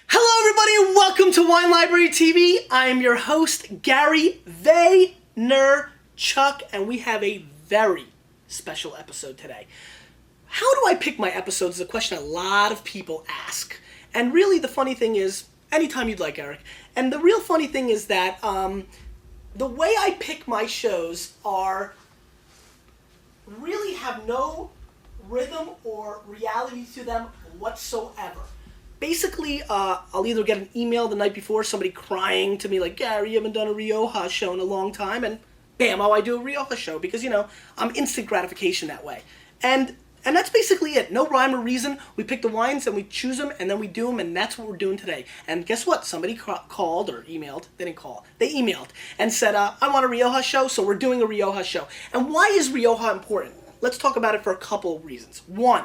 Hello, everybody, and welcome to Wine Library TV. I am your host, Gary Vaynerchuk, and we have a very special episode today. How do I pick my episodes is a question a lot of people ask. And really, the funny thing is, anytime you'd like, Eric. And the real funny thing is that the way I pick my shows really have no rhythm or reality to them whatsoever. Basically, I'll either get an email the night before, somebody crying to me like, Gary, you haven't done a Rioja show in a long time, and bam, I do a Rioja show because, I'm instant gratification that way. And that's basically it. No rhyme or reason. We pick the wines and we choose them and then we do them, and that's what we're doing today. And guess what? Somebody called or emailed. They didn't call. They emailed and said, I want a Rioja show, so we're doing a Rioja show. And why is Rioja important? Let's talk about it for a couple of reasons. One,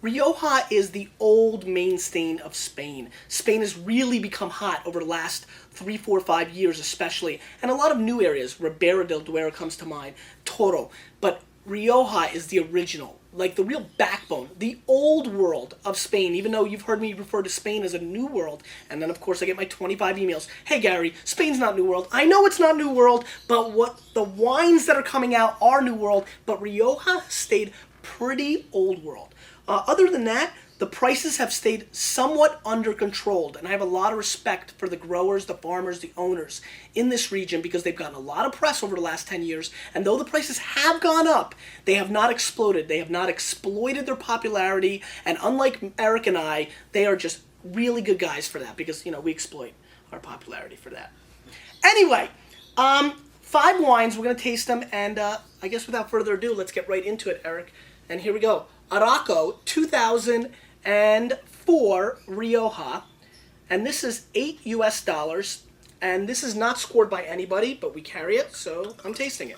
Rioja is the old mainstay of Spain. Spain has really become hot over the last 3, 4, 5 years especially. And a lot of new areas, Ribera del Duero comes to mind, Toro. But Rioja is the original, like the real backbone, the old world of Spain, even though you've heard me refer to Spain as a new world. And then, of course, I get my 25 emails. Hey, Gary, Spain's not new world. I know it's not new world, but what the wines that are coming out are new world. But Rioja stayed pretty old world. Other than that, the prices have stayed somewhat under controlled, and I have a lot of respect for the growers, the farmers, the owners in this region because they've gotten a lot of press over the last 10 years, and though the prices have gone up, they have not exploded. They have not exploited their popularity, and unlike Eric and I, they are just really good guys for that because, we exploit our popularity for that. Anyway, 5 wines, we're going to taste them, and I guess without further ado, let's get right into it, Eric, and here we go. Araco 2004 Rioja, and this is $8 US, and this is not scored by anybody, but we carry it, so I'm tasting it.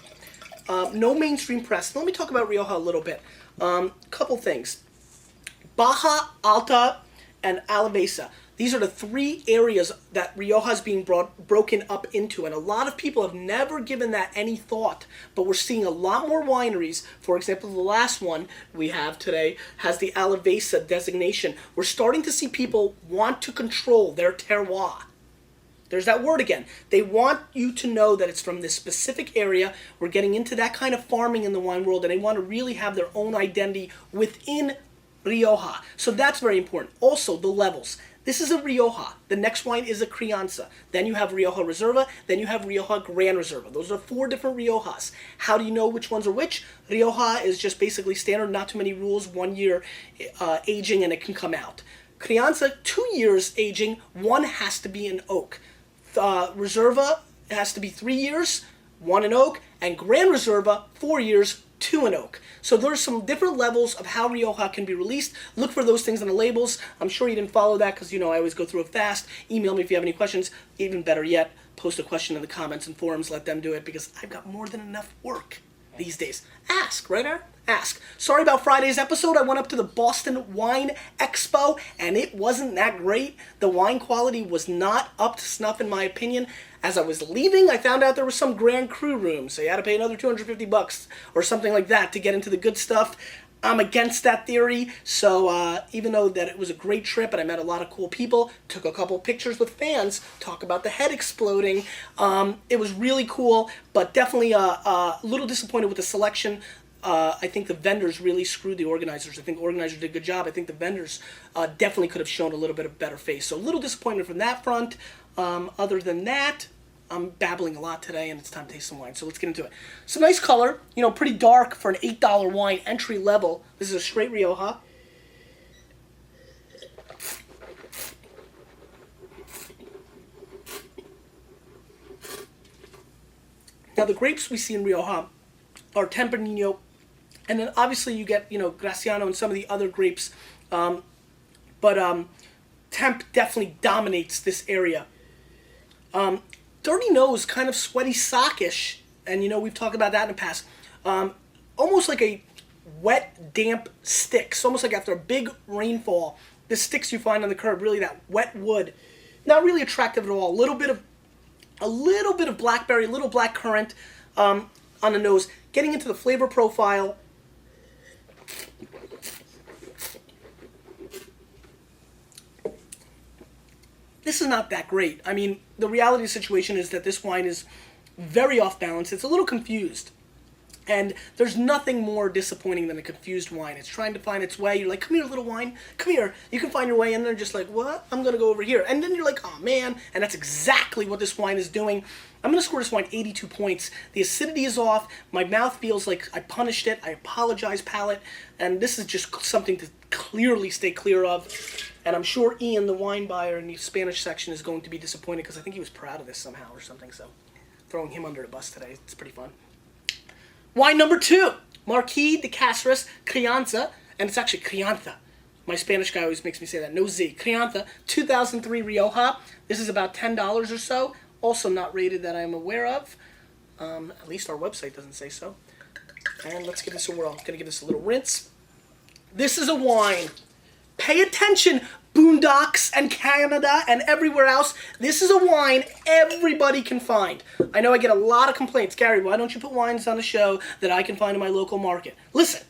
No mainstream press. Let me talk about Rioja a little bit. Couple things. Baja, Alta, and Alavesa. These are the 3 areas that Rioja is being broken up into, and a lot of people have never given that any thought, but we're seeing a lot more wineries. For example, the last one we have today has the Alavesa designation. We're starting to see people want to control their terroir. There's that word again. They want you to know that it's from this specific area. We're getting into that kind of farming in the wine world, and they want to really have their own identity within Rioja. So that's very important. Also, the levels. This is a Rioja. The next wine is a Crianza. Then you have Rioja Reserva. Then you have Rioja Gran Reserva. Those are 4 different Riojas. How do you know which ones are which? Rioja is just basically standard, not too many rules, 1 year aging, and it can come out. Crianza, 2 years aging, 1 has to be an oak. Reserva has to be 3 years, 1 an oak, and Gran Reserva, 4 years, 2 an oak. So there's some different levels of how Rioja can be released. Look for those things on the labels. I'm sure you didn't follow that because, I always go through it fast. Email me if you have any questions. Even better yet, post a question in the comments and forums. Let them do it because I've got more than enough work these days. Ask, right, Aaron? Ask. Sorry about Friday's episode. I went up to the Boston Wine Expo, and it wasn't that great. The wine quality was not up to snuff, in my opinion. As I was leaving, I found out there was some Grand Cru room, so you had to pay another $250 or something like that to get into the good stuff. I'm against that theory, so even though that it was a great trip and I met a lot of cool people, took a couple pictures with fans, talk about the head exploding, it was really cool, but definitely a little disappointed with the selection. I think the vendors really screwed the organizers. I think organizers did a good job. I think the vendors definitely could have shown a little bit of better face. So a little disappointment from that front. Other than that, I'm babbling a lot today, and it's time to taste some wine. So let's get into it. Some nice color, pretty dark for an $8 wine, entry level. This is a straight Rioja. Now the grapes we see in Rioja are Tempranillo, and then obviously you get, Graciano and some of the other grapes, but Temp definitely dominates this area. Dirty nose, kind of sweaty sockish, and we've talked about that in the past. Almost like a wet, damp sticks, almost like after a big rainfall, the sticks you find on the curb, really that wet wood. Not really attractive at all. A little bit of blackberry, a little black currant on the nose. Getting into the flavor profile. this is not that great. I mean, the reality of the situation is that this wine is very off balance. It's a little confused. And there's nothing more disappointing than a confused wine. It's trying to find its way. You're like, come here, little wine. Come here. You can find your way. And they're just like, what? I'm going to go over here. And then you're like, oh, man. And that's exactly what this wine is doing. I'm going to score this wine 82 points. The acidity is off. My mouth feels like I punished it. I apologize, palate. And this is just something to clearly stay clear of. And I'm sure Ian, the wine buyer in the Spanish section, is going to be disappointed because I think he was proud of this somehow or something. So throwing him under the bus today. It's pretty fun. Wine number 2, Marques de Caceres Crianza, and it's actually Crianza. My Spanish guy always makes me say that, no Z. Crianza, 2003 Rioja. This is about $10 or so. Also not rated that I'm aware of. At least our website doesn't say so. And let's give this a whirl. I'm going to give this a little rinse. This is a wine. Pay attention, Boondocks and Canada and everywhere else. This is a wine everybody can find. I know I get a lot of complaints. Gary, why don't you put wines on the show that I can find in my local market? Listen,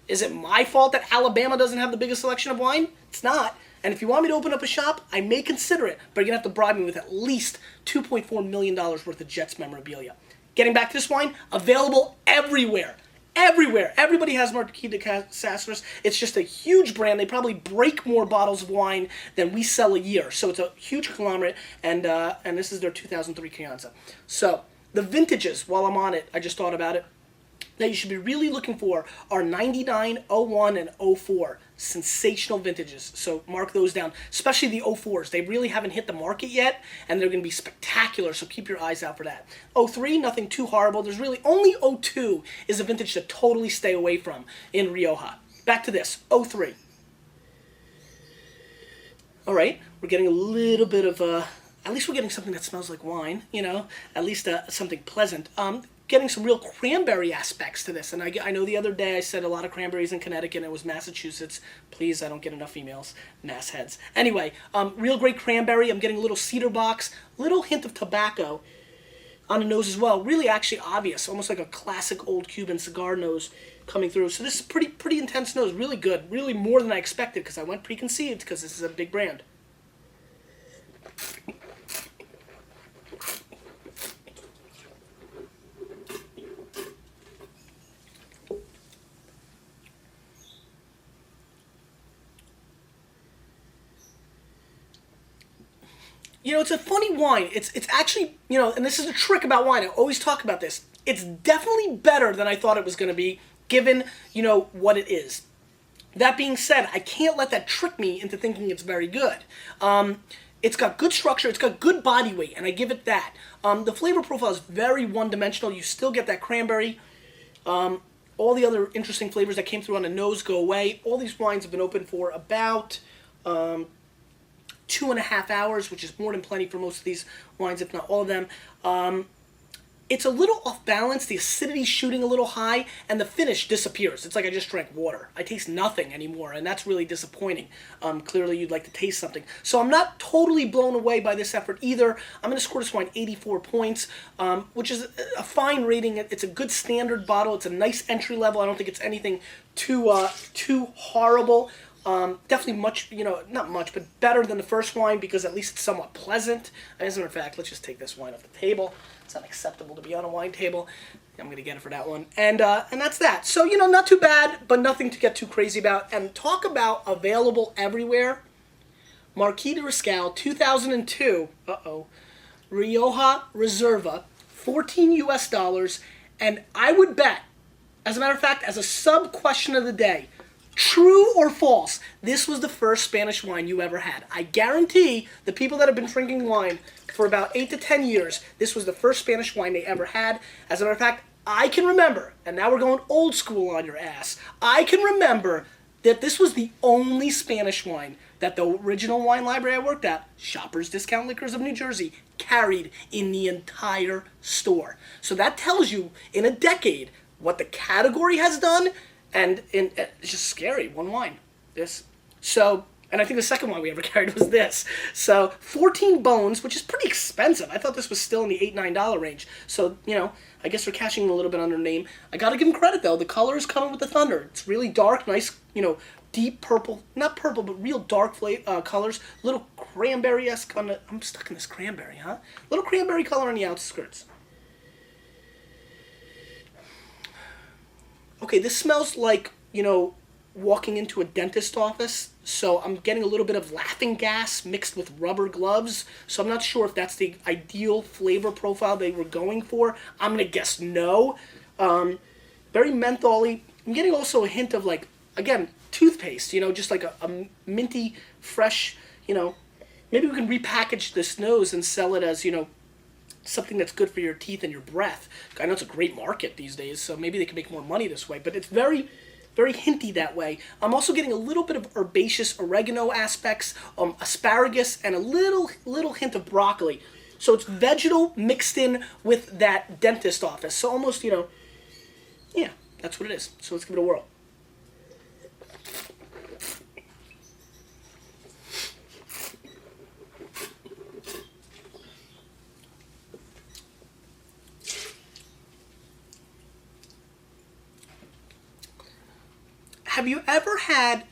is it my fault that Alabama doesn't have the biggest selection of wine? It's not. And if you want me to open up a shop, I may consider it, but you're going to have to bribe me with at least $2.4 million worth of Jets memorabilia. Getting back to this wine, available everywhere. Everywhere. Everybody has Marques de Caceres. It's just a huge brand. They probably break more bottles of wine than we sell a year. So it's a huge conglomerate, and this is their 2003 Crianza. So the vintages, while I'm on it, I just thought about it, that you should be really looking for are 99, 01, and 04. Sensational vintages. So mark those down, especially the 04s. They really haven't hit the market yet, and they're going to be spectacular, so keep your eyes out for that. 03, nothing too horrible. There's really only 02 is a vintage to totally stay away from in Rioja. Back to this, 03. All right, we're getting a little bit of, at least we're getting something that smells like wine, you know, at least something pleasant. Getting some real cranberry aspects to this. And I know the other day I said a lot of cranberries in Connecticut, and it was Massachusetts. Please, I don't get enough emails. Mass heads. Anyway, real great cranberry. I'm getting a little cedar box, little hint of tobacco on the nose as well. Really actually obvious, almost like a classic old Cuban cigar nose coming through. So this is pretty intense nose, really good. Really more than I expected because I went preconceived because this is a big brand. You know, it's a funny wine. It's actually, you know, and this is a trick about wine. I always talk about this. It's definitely better than I thought it was going to be, given, you know, what it is. That being said, I can't let that trick me into thinking it's very good. It's got good structure. It's got good body weight, and I give it that. The flavor profile is very one-dimensional. You still get that cranberry. All the other interesting flavors that came through on the nose go away. All these wines have been open for about 2.5 hours, which is more than plenty for most of these wines, if not all of them. It's a little off balance. The acidity's shooting a little high, and the finish disappears. It's like I just drank water. I taste nothing anymore, and that's really disappointing. Clearly, you'd like to taste something. So I'm not totally blown away by this effort either. I'm going to score this wine 84 points, which is a fine rating. It's a good standard bottle. It's a nice entry level. I don't think it's anything too horrible. Definitely much, you know, not much, but better than the first wine because at least it's somewhat pleasant. As a matter of fact, let's just take this wine off the table. It's unacceptable to be on a wine table. I'm going to get it for that one. And that's that. So, you know, not too bad, but nothing to get too crazy about. And talk about available everywhere. Marques de Riscal, 2002, Rioja Reserva, $14 US. And I would bet, as a matter of fact, as a sub-question of the day, true or false, this was the first Spanish wine you ever had. I guarantee the people that have been drinking wine for about 8 to 10 years, this was the first Spanish wine they ever had. As a matter of fact, I can remember, and now we're going old school on your ass, I can remember that this was the only Spanish wine that the original wine library I worked at, Shoppers Discount Liquors of New Jersey, carried in the entire store. So that tells you, in a decade, what the category has done. And it's just scary, one wine, this. So, and I think the second one we ever carried was this. So, 14 bones, which is pretty expensive. I thought this was still in the $8, $9 range. So, you know, I guess they're cashing a little bit on their name. I got to give them credit, though. The color is coming with the thunder. It's really dark, nice, you know, deep purple. Not purple, but real dark colors. Little cranberry-esque on the... I'm stuck in this cranberry, huh? Little cranberry color on the outskirts. Okay, this smells like, you know, walking into a dentist office. So I'm getting a little bit of laughing gas mixed with rubber gloves. So I'm not sure if that's the ideal flavor profile they were going for. I'm going to guess no. Very mentholy. I'm getting also a hint of, like, again, toothpaste, you know, just like a minty, fresh, you know. Maybe we can repackage this nose and sell it as, you know, something that's good for your teeth and your breath. I know it's a great market these days, so maybe they can make more money this way. But it's very, very hinty that way. I'm also getting a little bit of herbaceous oregano aspects, asparagus, and a little hint of broccoli. So it's vegetal mixed in with that dentist office. So almost, you know, yeah, that's what it is. So let's give it a whirl. Have you ever had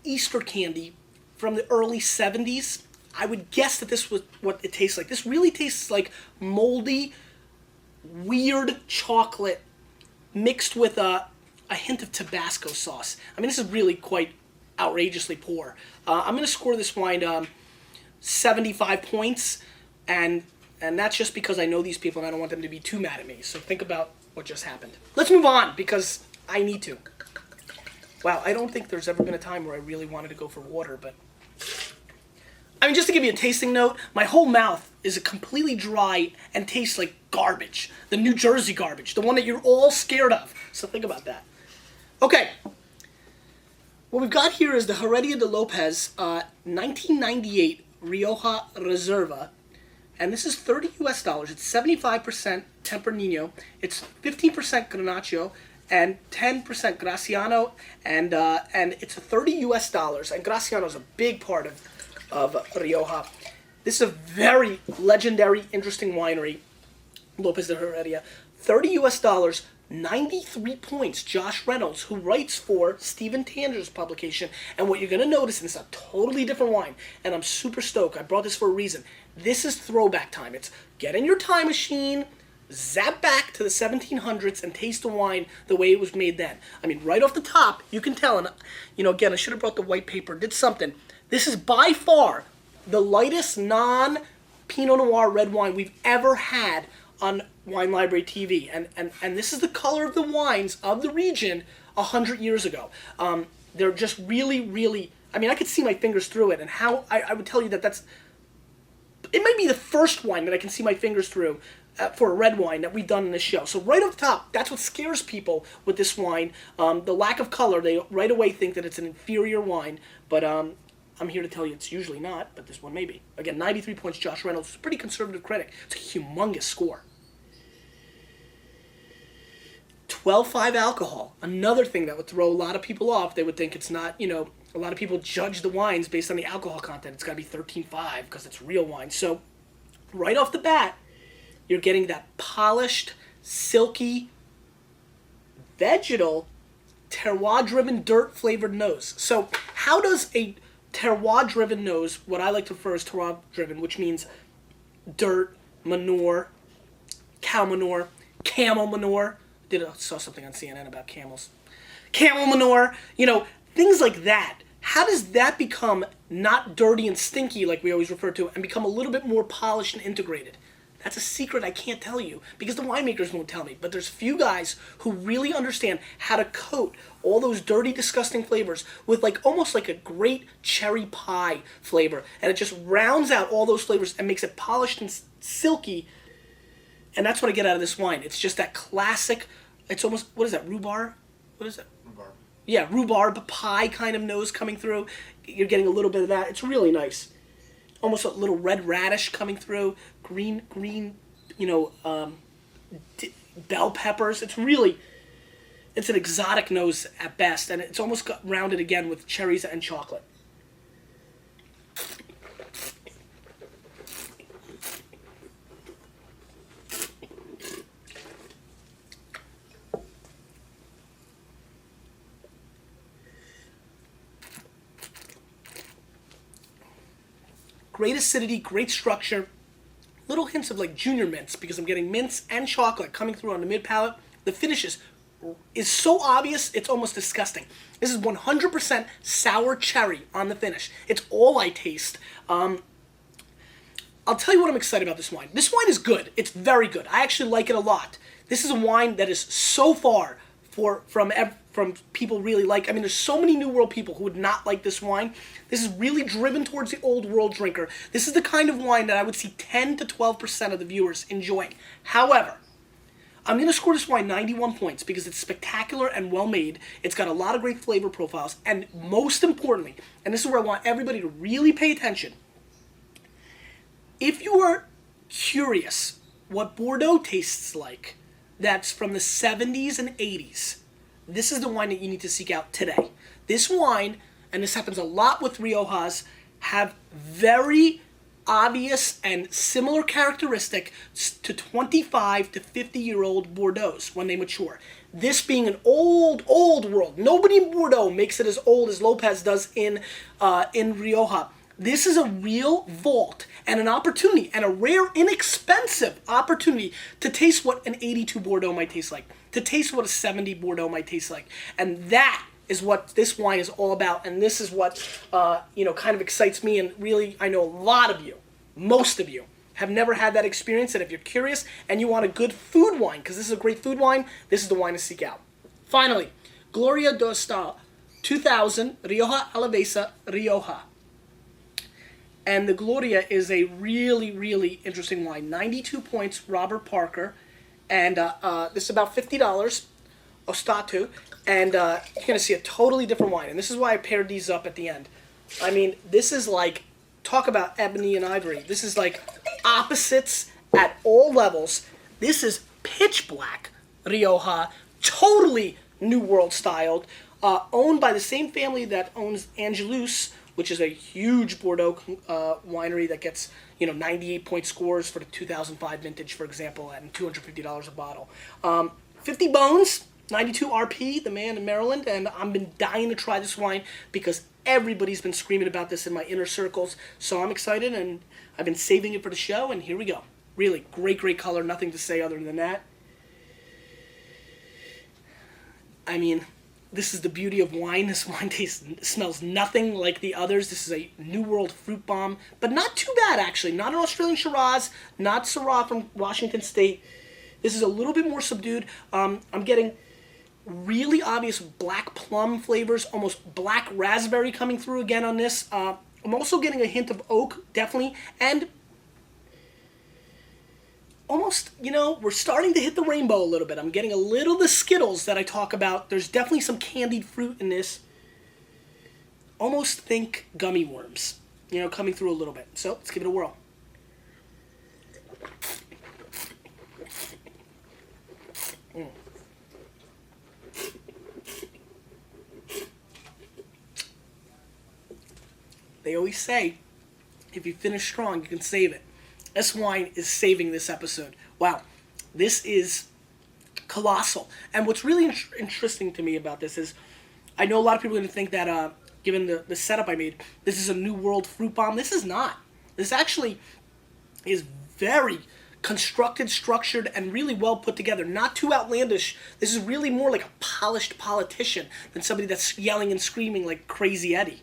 Easter candy from the early 70s? I would guess that this was what it tastes like. This really tastes like moldy, weird chocolate mixed with a hint of Tabasco sauce. I mean, this is really quite outrageously poor. I'm going to score this wine 75 points, and that's just because I know these people and I don't want them to be too mad at me. So think about what just happened. Let's move on because I need to. Wow, I don't think there's ever been a time where I really wanted to go for water, but... I mean, just to give you a tasting note, my whole mouth is completely dry and tastes like garbage. The New Jersey garbage, the one that you're all scared of. So think about that. Okay. What we've got here is the Heredia de Lopez 1998 Rioja Reserva. And this is $30 US. It's 75% Tempranillo. It's 15% Grenache and 10% Graciano, and it's a $30 US, and Graciano is a big part of Rioja. This is a very legendary, interesting winery, Lopez de Heredia. $30 US, 93 points. Josh Reynolds, who writes for Stephen Tanger's publication, and what you're going to notice, and it's a totally different wine, and I'm super stoked. I brought this for a reason. This is throwback time. It's get in your time machine, zap back to the 1700s and taste the wine the way it was made then. I mean, right off the top, you can tell, and, you know, again, I should have brought the white paper, did something. This is by far the lightest non-Pinot Noir red wine we've ever had on Wine Library TV. And this is the color of the wines of the region 100 years ago. They're just really, really, I mean, I could see my fingers through it, and how, I would tell you that that's, it might be the first wine that I can see my fingers through for a red wine that we've done in this show. So right off the top, that's what scares people with this wine. The lack of color, they right away think that it's an inferior wine, but I'm here to tell you it's usually not, but this one may be. Again, 93 points, Josh Reynolds, pretty conservative critic. It's a humongous score. 12.5 alcohol, another thing that would throw a lot of people off. They would think it's not, you know, a lot of people judge the wines based on the alcohol content. It's got to be 13.5 because it's real wine. So right off the bat, you're getting that polished, silky, vegetal, terroir-driven, dirt-flavored nose. So how does a terroir-driven nose, what I like to refer as terroir-driven, which means dirt, manure, cow manure, camel manure. Saw something on CNN about camels. Camel manure, you know, things like that. How does that become not dirty and stinky like we always refer to and become a little bit more polished and integrated? That's a secret I can't tell you because the winemakers won't tell me. But there's few guys who really understand how to coat all those dirty, disgusting flavors with like almost like a great cherry pie flavor. And it just rounds out all those flavors and makes it polished and silky. And that's what I get out of this wine. It's just that classic, it's almost, what is that, rhubarb? What is that? Rhubarb. Yeah, rhubarb pie kind of nose coming through. You're getting a little bit of that. It's really nice. Almost a little red radish coming through, green, you know, bell peppers. It's an exotic nose at best, and it's almost got rounded again with cherries and chocolate. Great acidity, great structure. Little hints of like junior mints because I'm getting mints and chocolate coming through on the mid palate. The finish is so obvious, it's almost disgusting. This is 100% sour cherry on the finish. It's all I taste. I'll tell you what I'm excited about this wine. This wine is good. It's very good. I actually like it a lot. This is a wine that is so far from people really like. I mean, there's so many New World people who would not like this wine. This is really driven towards the Old World drinker. This is the kind of wine that I would see 10 to 12% of the viewers enjoying. However, I'm going to score this wine 91 points because it's spectacular and well made. It's got a lot of great flavor profiles. And most importantly, and this is where I want everybody to really pay attention, if you are curious what Bordeaux tastes like, that's from the 70s and 80s, this is the wine that you need to seek out today. This wine, and this happens a lot with Riojas, have very obvious and similar characteristics to 25 to 50-year-old Bordeauxs when they mature. This being an old world. Nobody in Bordeaux makes it as old as Lopez does in Rioja. This is a real vault and an opportunity, and a rare, inexpensive opportunity to taste what an 82 Bordeaux might taste like, to taste what a 70 Bordeaux might taste like. And that is what this wine is all about, and this is what kind of excites me. And really, I know a lot of you, most of you, have never had that experience. And if you're curious and you want a good food wine, because this is a great food wine, this is the wine to seek out. Finally, Glorioso 2000 Rioja Alavesa Rioja. And the Gloria is a really, really interesting wine. 92 points, Robert Parker. And this is about $50, Ostatu. And you're going to see a totally different wine. And this is why I paired these up at the end. I mean, this is like, talk about ebony and ivory. This is like opposites at all levels. This is pitch black Rioja, totally New World styled, owned by the same family that owns Angelus, which is a huge Bordeaux winery that gets 98-point scores for the 2005 vintage, for example, and $250 a bottle. 50 bones, 92 RP, the man in Maryland, and I've been dying to try this wine because everybody's been screaming about this in my inner circles, so I'm excited, and I've been saving it for the show, and here we go. Really, great color, nothing to say other than that. I mean, this is the beauty of wine. This wine smells nothing like the others. This is a New World fruit bomb, but not too bad, actually. Not an Australian Shiraz, not Syrah from Washington State. This is a little bit more subdued. I'm getting really obvious black plum flavors, almost black raspberry coming through again on this. I'm also getting a hint of oak, definitely, and almost, we're starting to hit the rainbow a little bit. I'm getting a little of the Skittles that I talk about. There's definitely some candied fruit in this. Almost think gummy worms, coming through a little bit. So let's give it a whirl. They always say, if you finish strong, you can save it. This wine is saving this episode. Wow, this is colossal. And what's really interesting to me about this is, I know a lot of people are going to think that, given the setup I made, this is a New World fruit bomb. This is not. This actually is very constructed, structured, and really well put together. Not too outlandish. This is really more like a polished politician than somebody that's yelling and screaming like Crazy Eddie.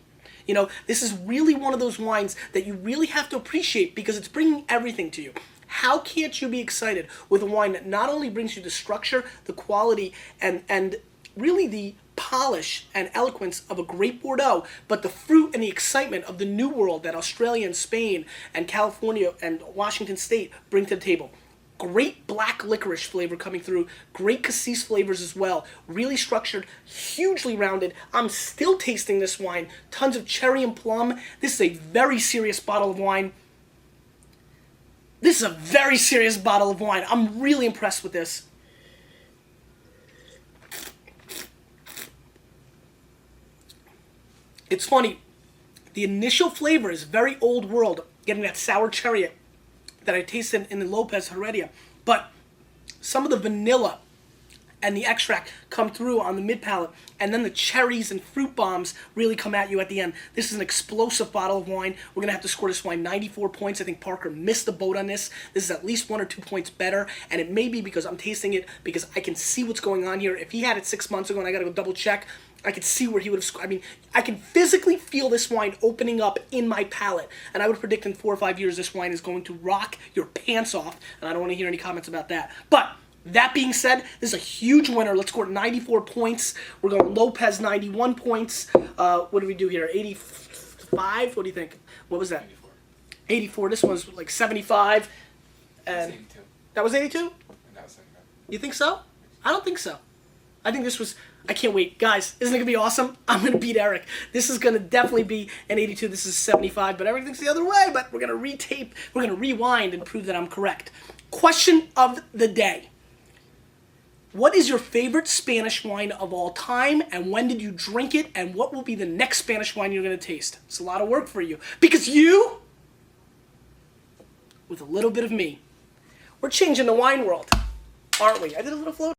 This is really one of those wines that you really have to appreciate because it's bringing everything to you. How can't you be excited with a wine that not only brings you the structure, the quality, and really the polish and eloquence of a great Bordeaux, but the fruit and the excitement of the New World that Australia and Spain and California and Washington State bring to the table. Great black licorice flavor coming through. Great cassis flavors as well. Really structured, hugely rounded. I'm still tasting this wine. Tons of cherry and plum. This is a very serious bottle of wine. This is a very serious bottle of wine. I'm really impressed with this. It's funny. The initial flavor is very Old World. Getting that sour cherry that I tasted in the Lopez Heredia. But some of the vanilla and the extract come through on the mid palate, and then the cherries and fruit bombs really come at you at the end. This is an explosive bottle of wine. We're going to have to score this wine 94 points. I think Parker missed the boat on this. This is at least 1 or 2 points better, and it may be because I'm tasting it, because I can see what's going on here. If he had it 6 months ago and I got to go double check, I could see where he would have scored. I mean, I can physically feel this wine opening up in my palate, and I would predict in 4 or 5 years this wine is going to rock your pants off, and I don't want to hear any comments about that. But that being said, this is a huge winner. Let's score 94 points. We're going Lopez 91 points. What do we do here? 85? What do you think? What was that? 84. 84. This one's like 75. And 82. that was 82? And that was 75. You think so? I don't think so. I think this was... I can't wait. Guys, isn't it going to be awesome? I'm going to beat Eric. This is going to definitely be an 82. This is 75, but everything's the other way. But we're going to retape. We're going to rewind and prove that I'm correct. Question of the day. What is your favorite Spanish wine of all time, and when did you drink it, and what will be the next Spanish wine you're going to taste? It's a lot of work for you. Because you, with a little bit of me, we're changing the wine world, aren't we? I did a little float.